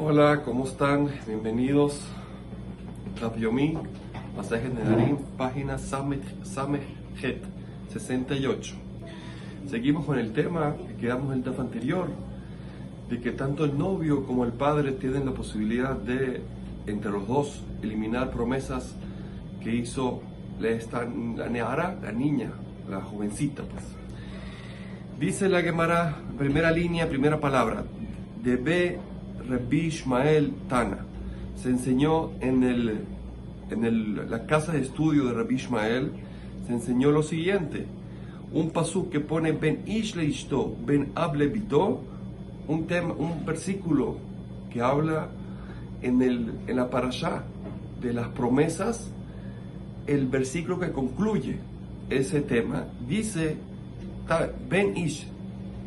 Hola, ¿cómo están? Bienvenidos. Daf Yomi, Masaje Nedarim, página Samechet 68. Seguimos con el tema que quedamos en el Daf anterior, de que tanto el novio como el padre tienen la posibilidad de, entre los dos, eliminar promesas que hizo la Neara, la niña, la jovencita, pues. Dice la Gemara, primera línea, primera palabra, Debe Rabbi Ishmael Tana. Se enseñó en la casa de estudio de Rabbi Ishmael, se enseñó lo siguiente: un pasuk que pone Ben Ish le Ishto, Ben Ab le Bito, un versículo que habla en la parashá de las promesas. El versículo que concluye ese tema dice Ben Ish,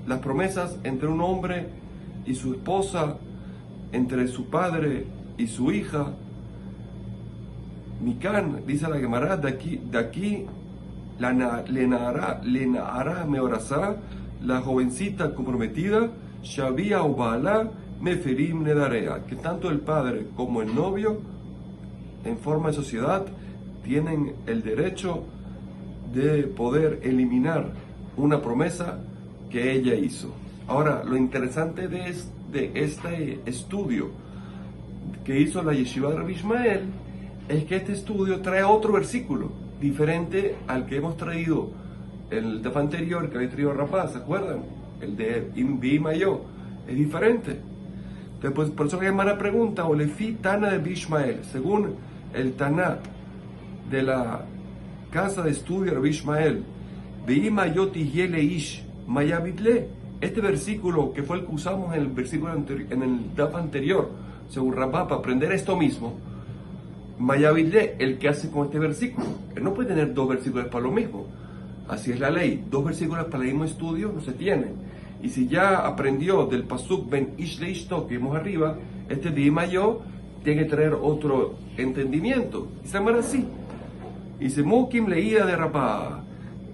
las promesas entre un hombre y su esposa, entre su padre y su hija. Mikan, dice la Gemara, de aquí le nahará meorazá, la jovencita comprometida, Shavia o Baala, Meferim Nedarea, que tanto el padre como el novio, en forma de sociedad, tienen el derecho de poder eliminar una promesa que ella hizo. Ahora, lo interesante de este estudio que hizo la Yeshiva de Rabbi Ishmael es que este estudio trae otro versículo diferente al que hemos traído el daf anterior, que había traído Rapaz, ¿se acuerdan? El de Imbi Mayo, es diferente. Entonces, por eso que Gemara pregunta, o lefi Tana de Ishmael, según el Taná de la casa de estudio de Rabbi Ishmael, este versículo que fue el que usamos en el versículo en el daf anterior, según Rabá, para aprender esto mismo, Mayavidle, el que hace con este versículo, él no puede tener dos versículos para lo mismo. Así es la ley, dos versículos para el mismo estudio no se tienen. Y si ya aprendió del pasuk Ben Ish le Ishto que vimos arriba, este Mayo tiene que traer otro entendimiento. Y se llama así. Y se Mukim leída de Rabá.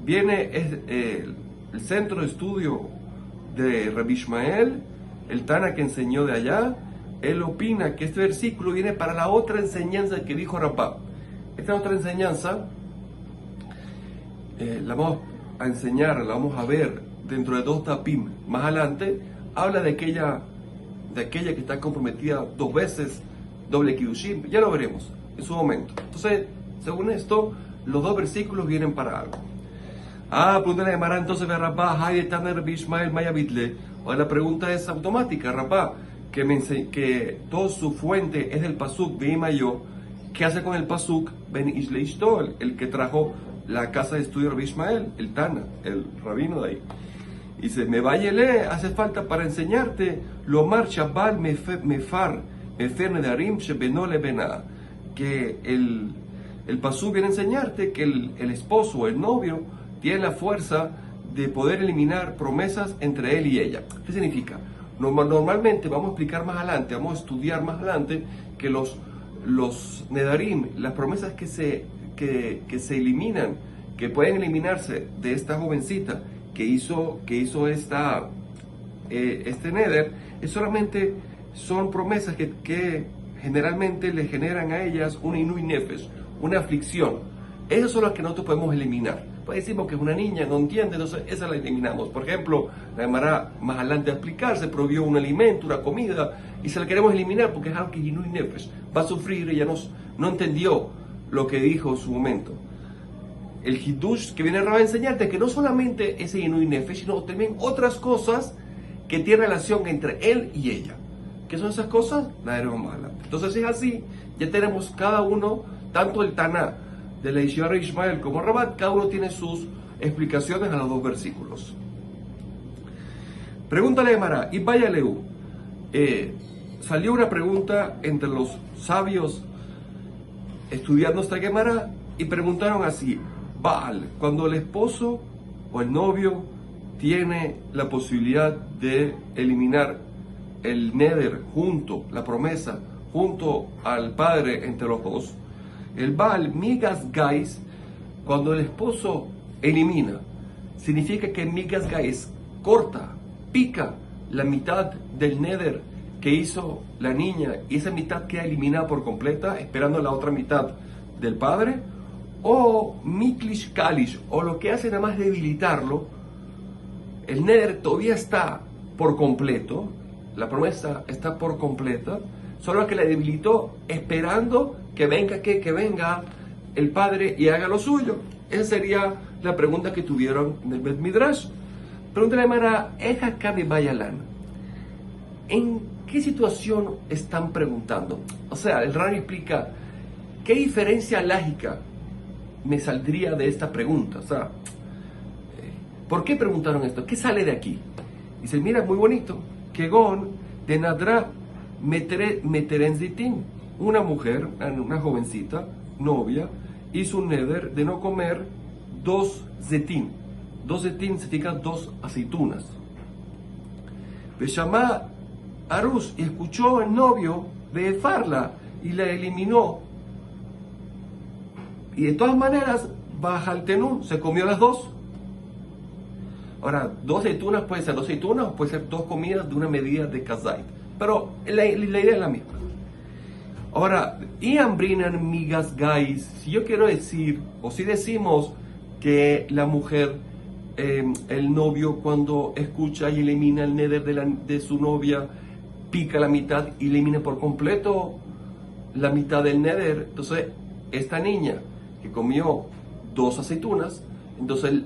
Viene el centro de estudio de Rabbi Ishmael, el Tana que enseñó de allá. Él opina que este versículo viene para la otra enseñanza que dijo Rabá. Esta otra enseñanza la vamos a enseñar, la vamos a ver dentro de dos tapim más adelante. Habla de aquella que está comprometida dos veces, doble kiddushim, ya lo veremos en su momento. Entonces, según esto, los dos versículos vienen para algo. Pregunta de Gemara, entonces ve Rabá, hay Tana Rabbi Ishmael Mayavidle. Ahora la pregunta es automática, Rabá, que toda su fuente es del pasuk de Imayo. ¿Qué hace con el pasuk Ben Ish le Ishto, el que trajo la casa de estudio de Rabbi Ishmael, el Tana, el rabino de ahí? Y dice, me vayele, hace falta para enseñarte, lo marcha bal mefar nedarim shebeno lebena, que el pasuk viene a enseñarte que el esposo o el novio tiene la fuerza de poder eliminar promesas entre él y ella. ¿Qué significa? Normalmente, vamos a explicar más adelante, vamos a estudiar más adelante que los nedarim, las promesas que se eliminan, que pueden eliminarse de esta jovencita que hizo este neder, solamente son promesas que generalmente le generan a ellas un inui nefesh, una aflicción. Esas son las que nosotros podemos eliminar. Pues decimos que es una niña, no entiende, entonces esa la eliminamos. Por ejemplo, la Gemara más adelante a explicar, se prohibió un alimento, una comida, y se la queremos eliminar porque es algo que Inui Nefesh va a sufrir. Ella no entendió lo que dijo en su momento. El Hidush que viene a enseñarte que no solamente ese Inui Nefesh, sino también otras cosas que tienen relación entre él y ella. ¿Qué son esas cosas? La veremos más adelante. Entonces, si es así, ya tenemos cada uno, tanto el Taná de la Yeshiva de Ishmael como Rabat, cada uno tiene sus explicaciones a los dos versículos. Pregúntale a Gemara, y vaya Leu. Salió una pregunta entre los sabios estudiando esta Gemara y preguntaron así: Baal, cuando el esposo o el novio tiene la posibilidad de eliminar el neder la promesa, junto al padre entre los dos, el Baal migas gais, cuando el esposo elimina, significa que migas gais corta, pica la mitad del neder que hizo la niña y esa mitad queda eliminada por completa, esperando la otra mitad del padre, o miklish kalish, o lo que hace nada más debilitarlo, el neder todavía está por completo, la promesa está por completa, solo que la debilitó esperando que venga el padre y haga lo suyo. Esa sería la pregunta que tuvieron en el Bet Midrash. Pregúntale a Mara, ¿Eja Kabi Bayalan? ¿En qué situación están preguntando? O sea, el Rani explica, ¿qué diferencia lógica me saldría de esta pregunta? O sea, ¿por qué preguntaron esto? ¿Qué sale de aquí? Dice, mira, muy bonito. Kegon de Nadra Meterenzitin. Una mujer, una jovencita, novia, hizo un neder de no comer 2 zetín. 2 zetín significa 2 aceitunas. Beshama Arus, y escuchó el novio de Farla y la eliminó. Y de todas maneras, baja el tenún, se comió las 2. Ahora, 2 aceitunas puede ser 2 aceitunas o puede ser 2 comidas de una medida de kazait. Pero la idea es la misma. Ahora, y ambrinan migas gais, si yo quiero decir, o si decimos que la mujer, el novio, cuando escucha y elimina el neder de su novia, pica la mitad y elimina por completo la mitad del neder, entonces esta niña que comió 2 aceitunas, entonces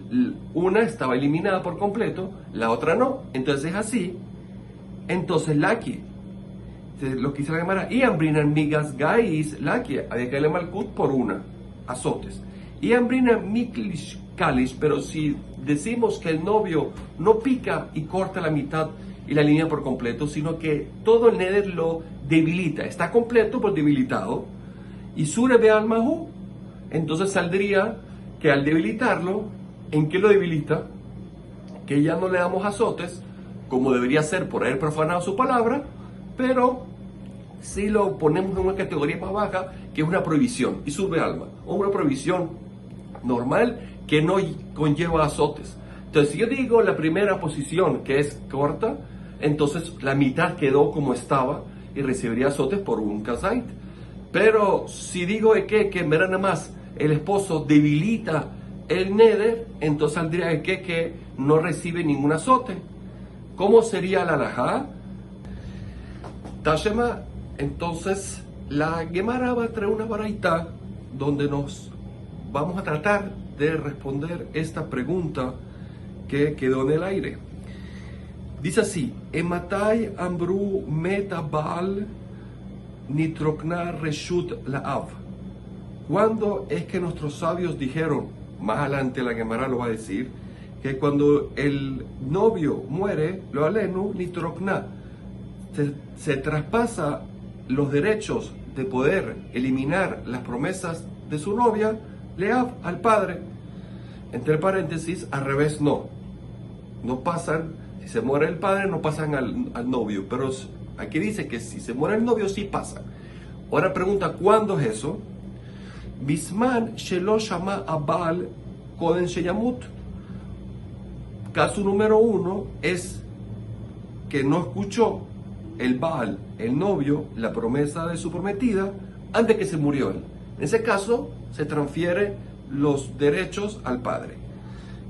una estaba eliminada por completo, la otra no, entonces es así, entonces Laki, lo que dice la Gemara, y ambrinan migas gais Laki, había que darle malkut por una, azotes, y ambrinan miklish kalish, pero si decimos que el novio no pica y corta la mitad y la línea por completo, sino que todo el neder lo debilita, está completo pero debilitado, y sure be al mahu, entonces saldría que al debilitarlo, ¿en qué lo debilita? Que ya no le damos azotes, como debería ser por haber profanado su palabra, pero si lo ponemos en una categoría más baja, que es una prohibición, y sube alma, o una prohibición normal que no conlleva azotes. Entonces, si yo digo la primera posición, que es corta, entonces la mitad quedó como estaba y recibiría azotes por un kazait. Pero si digo que en verdad nada más el esposo debilita el neder, entonces saldría que no recibe ningún azote. ¿Cómo sería la halajá? Tashema, entonces la Gemara va a traer una baraita donde nos vamos a tratar de responder esta pregunta que quedó en el aire. Dice así, Ematai Ambru Metabal Nitrokna Reshut Laav. ¿Cuándo es que nuestros sabios dijeron, más adelante la Gemara lo va a decir, que cuando el novio muere, lo alenu nitrokna, se traspasa los derechos de poder eliminar las promesas de su novia, leav, al padre? Entre paréntesis, al revés no pasan, si se muere el padre no pasan al novio, pero aquí dice que si se muere el novio sí pasan. Ahora pregunta, ¿cuándo es eso? Bisman shelo shama abal koden sheyamut. Caso número 1 es que no escuchó el Baal, el novio, la promesa de su prometida antes que se murió él. En ese caso se transfiere los derechos al padre.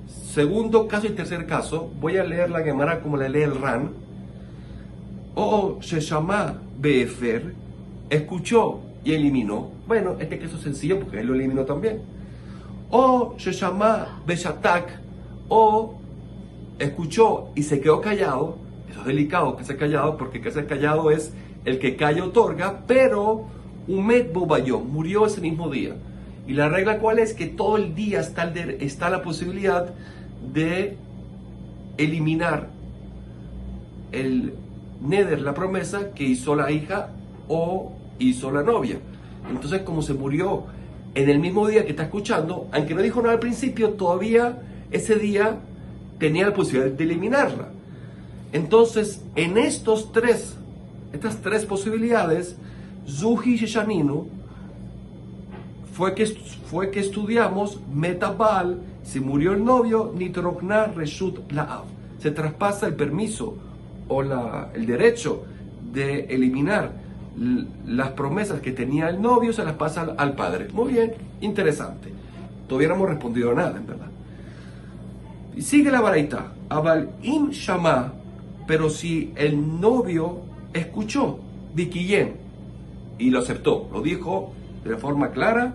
Segundo caso y tercer caso, voy a leer la Gemara como la lee el Ran. O Sheshama Befer, escuchó y eliminó. Bueno, este caso es sencillo porque él lo eliminó también. O Sheshama Beshatak, o escuchó y se quedó callado. Eso es delicado, que se callado, porque que se callado es el que calla otorga, pero Umet Bobayó, murió ese mismo día. Y la regla cuál es, que todo el día está la posibilidad de eliminar el neder, la promesa que hizo la hija o hizo la novia. Entonces, como se murió en el mismo día que está escuchando, aunque no dijo nada al principio, todavía ese día tenía la posibilidad de eliminarla. Entonces, en estas tres posibilidades, Zuhi Sheshaninu, fue que estudiamos Metabal, si murió el novio, Nitrokna Reshut Laav. Se traspasa el permiso o el derecho de eliminar las promesas que tenía el novio, se las pasa al padre. Muy bien, interesante. Todavía no hemos respondido nada, en verdad. Y sigue la baraita. Abal im shama, pero si el novio escuchó, Bikiyem, y lo aceptó, lo dijo de forma clara,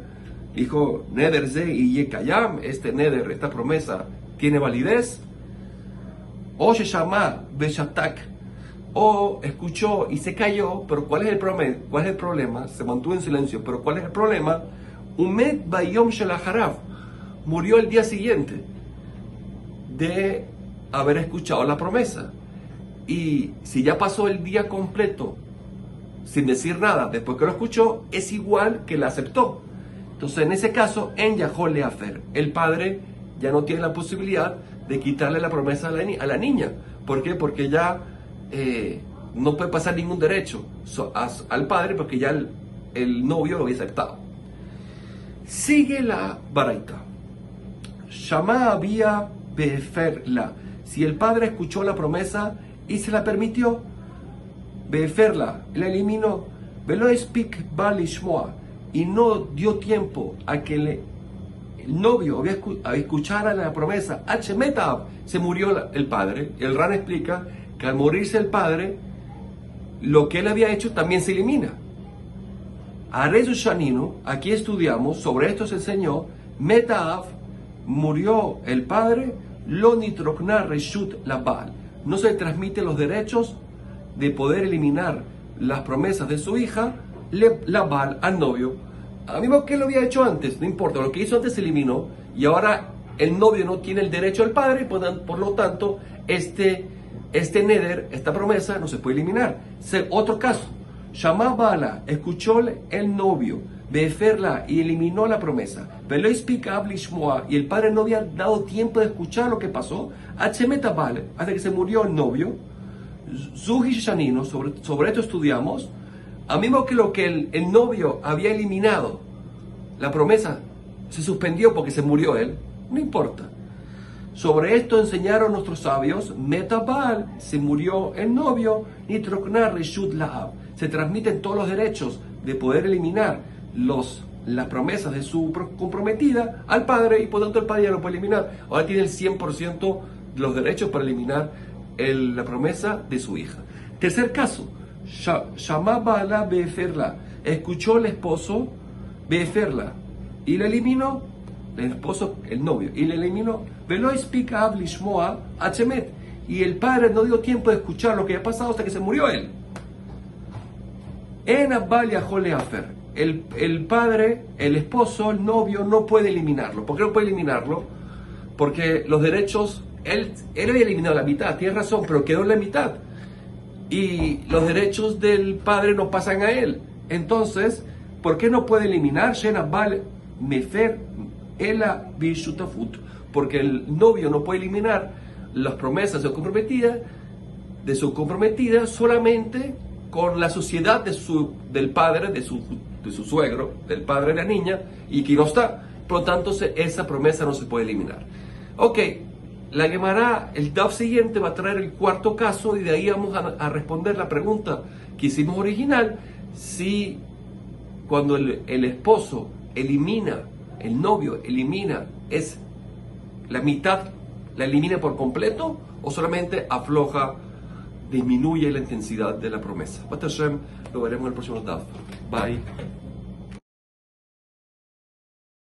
dijo, Neder ze y yekayam, este neder, esta promesa tiene validez. O shama beshatak, o escuchó y se cayó, pero ¿cuál es el problema? ¿Cuál es el problema? Se mantuvo en silencio, pero ¿cuál es el problema? Umet bayom shelaharav, murió el día siguiente de haber escuchado la promesa. Y si ya pasó el día completo sin decir nada después que lo escuchó, es igual que la aceptó. Entonces, en ese caso, en Yahol Leafer, el padre ya no tiene la posibilidad de quitarle la promesa a la niña. ¿Por qué? Porque ya no puede pasar ningún derecho al padre, porque ya el novio lo había aceptado. Sigue la baraita. Shama había beferla. Si el padre escuchó la promesa y se la permitió, beferla, la eliminó. Velo speak balishmoa, y no dio tiempo a que el novio escuchara la promesa. Hmetab, se murió el padre. El Ran explica que al morirse el padre, lo que él había hecho también se elimina. Arezu Shanino, aquí estudiamos, sobre esto se enseñó, Metav, murió el padre, lo nitrokna reshut la Baal. No se transmiten los derechos de poder eliminar las promesas de su hija, la Baal, al novio. A mí que lo había hecho antes, no importa, lo que hizo antes se eliminó, y ahora el novio no tiene el derecho al padre, por lo tanto, este neder, esta promesa, no se puede eliminar. Otro caso, Shama Bala, escuchó el novio, Beferla, y eliminó la promesa. Velo explica y el padre no había dado tiempo de escuchar lo que pasó. Hmetabal, hasta que se murió el novio. Zuhi Shanino, sobre esto estudiamos. A mismo que lo que el novio había eliminado, la promesa se suspendió porque se murió él, no importa. Sobre esto enseñaron nuestros sabios, Metabal, se murió el novio, Nitroknar Reshut Laab. Se transmiten todos los derechos de poder eliminar las promesas de su comprometida al padre, y por tanto el padre ya lo puede eliminar. Ahora tiene el 100% de los derechos para eliminar la promesa de su hija. Tercer caso, Shama Bala Beferla, escuchó el esposo Beferla y le eliminó, el esposo, el novio, y le eliminó. Velo explica Ablishmoa Hmet, y el padre no dio tiempo de escuchar lo que había pasado hasta que se murió él. En Abalia Joleafer, el padre, el esposo, el novio no puede eliminarlo. ¿Por qué no puede eliminarlo? Porque los derechos, él había eliminado la mitad, tiene razón, pero quedó en la mitad. Y los derechos del padre no pasan a él. Entonces, ¿por qué no puede eliminar? Shenabal Mefer Ela Bishutafut. Porque el novio no puede eliminar las promesas de su comprometida solamente con la sociedad del padre, de su suegro, del padre de la niña, y que no está. Por lo tanto, esa promesa no se puede eliminar. Ok, la Gemara, el DAF siguiente, va a traer el cuarto caso, y de ahí vamos a responder la pregunta que hicimos original, si cuando el esposo elimina, el novio elimina, es la mitad, la elimina por completo, o solamente afloja, disminuye la intensidad de la promesa. Bat Hashem, lo veremos en el próximo DAF. Bye.